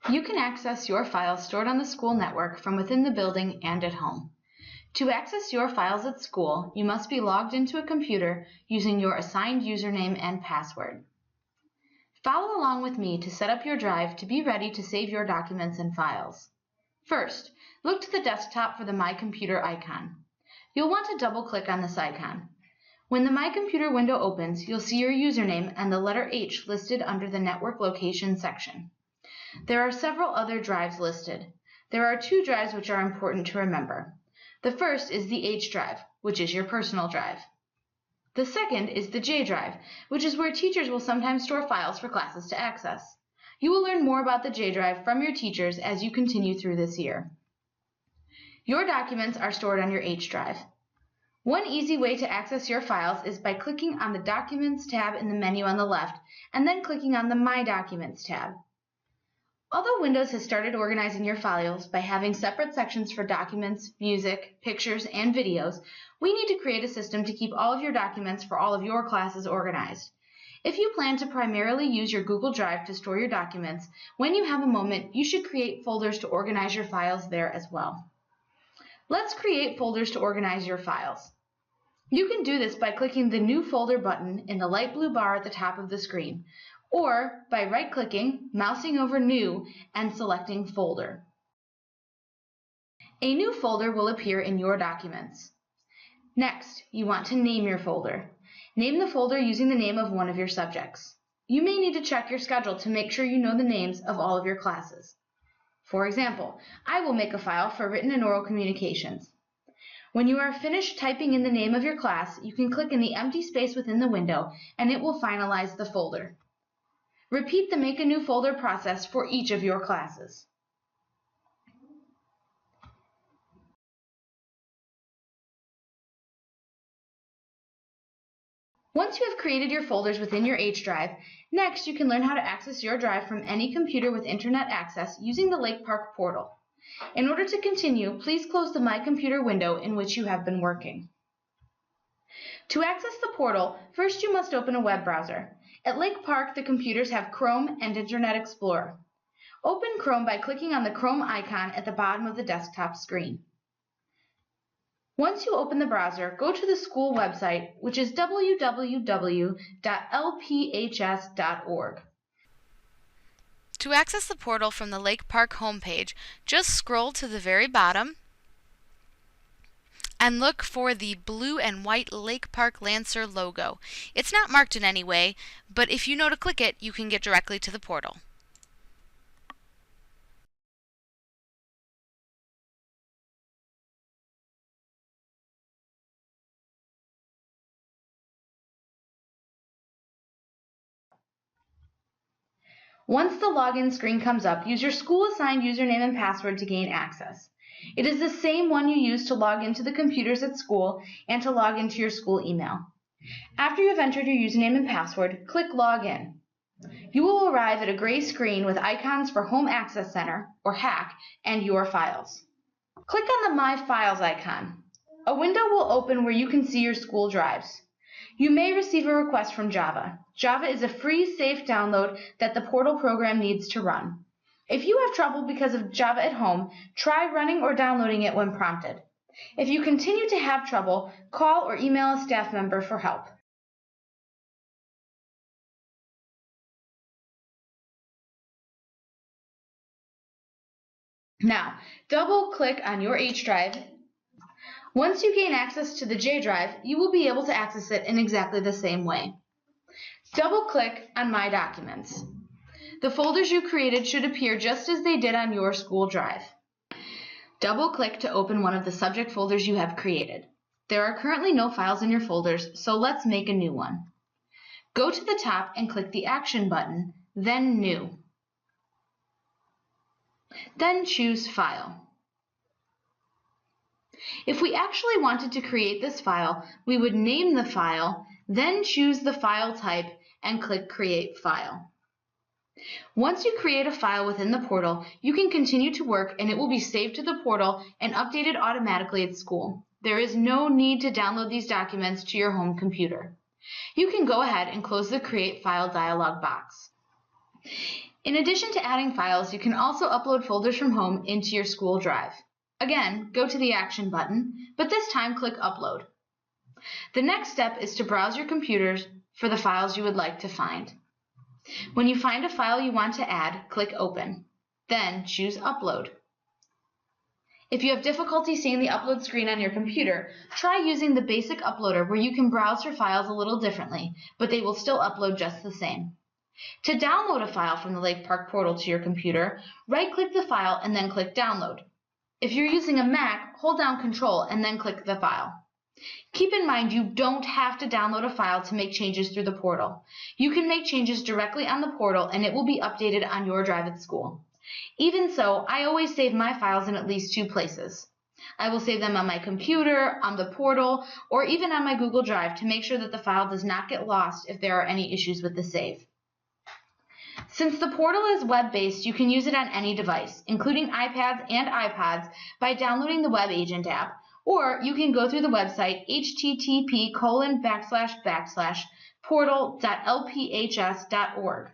You can access your files stored on the school network from within the building and at home. To access your files at school, you must be logged into a computer using your assigned username and password. Follow along with me to set up your drive to be ready to save your documents and files. First, look to the desktop for the My Computer icon. You'll want to double-click on this icon. When the My Computer window opens, you'll see your username and the letter H listed under the Network Location section. There are several other drives listed. There are two drives which are important to remember. The first is the H drive, which is your personal drive. The second is the J drive, which is where teachers will sometimes store files for classes to access. You will learn more about the J drive from your teachers as you continue through this year. Your documents are stored on your H drive. One easy way to access your files is by clicking on the Documents tab in the menu on the left and then clicking on the My Documents tab. Although Windows has started organizing your files by having separate sections for documents, music, pictures, and videos, we need to create a system to keep all of your documents for all of your classes organized. If you plan to primarily use your Google Drive to store your documents, when you have a moment, you should create folders to organize your files there as well. Let's create folders to organize your files. You can do this by clicking the New Folder button in the light blue bar at the top of the screen, or by right-clicking, mousing over New, and selecting Folder. A new folder will appear in your documents. Next, you want to name your folder. Name the folder using the name of one of your subjects. You may need to check your schedule to make sure you know the names of all of your classes. For example, I will make a file for written and oral communications. When you are finished typing in the name of your class, you can click in the empty space within the window and it will finalize the folder. Repeat the Make a New Folder process for each of your classes. Once you have created your folders within your H drive, next you can learn how to access your drive from any computer with internet access using the Lake Park portal. In order to continue, please close the My Computer window in which you have been working. To access the portal, first you must open a web browser. At Lake Park, the computers have Chrome and Internet Explorer. Open Chrome by clicking on the Chrome icon at the bottom of the desktop screen. Once you open the browser, go to the school website, which is www.lphs.org. To access the portal from the Lake Park homepage, just scroll to the very bottom and look for the blue and white Lake Park Lancer logo. It's not marked in any way, but if you know to click it, you can get directly to the portal. Once the login screen comes up, use your school-assigned username and password to gain access. It is the same one you use to log into the computers at school and to log into your school email. After you have entered your username and password, click Login. You will arrive at a gray screen with icons for Home Access Center, or HAC, and your files. Click on the My Files icon. A window will open where you can see your school drives. You may receive a request from Java. Java is a free, safe download that the portal program needs to run. If you have trouble because of Java at home, try running or downloading it when prompted. If you continue to have trouble, call or email a staff member for help. Now, double-click on your H drive. Once you gain access to the J drive, you will be able to access it in exactly the same way. Double-click on My Documents. The folders you created should appear just as they did on your school drive. Double-click to open one of the subject folders you have created. There are currently no files in your folders, so let's make a new one. Go to the top and click the Action button, then New. Then choose File. If we actually wanted to create this file, we would name the file, then choose the file type and click Create File. Once you create a file within the portal, you can continue to work and it will be saved to the portal and updated automatically at school. There is no need to download these documents to your home computer. You can go ahead and close the Create File dialog box. In addition to adding files, you can also upload folders from home into your school drive. Again, go to the Action button, but this time click Upload. The next step is to browse your computers for the files you would like to find. When you find a file you want to add, click Open. Then choose Upload. If you have difficulty seeing the upload screen on your computer, try using the basic uploader where you can browse for files a little differently, but they will still upload just the same. To download a file from the Lake Park portal to your computer, right-click the file and then click Download. If you're using a Mac, hold down Control and then click the file. Keep in mind you don't have to download a file to make changes through the portal. You can make changes directly on the portal and it will be updated on your drive at school. Even so, I always save my files in at least 2 places. I will save them on my computer, on the portal, or even on my Google Drive to make sure that the file does not get lost if there are any issues with the save. Since the portal is web-based, you can use it on any device, including iPads and iPods, by downloading the Web Agent app, or you can go through the website http://portal.lphs.org.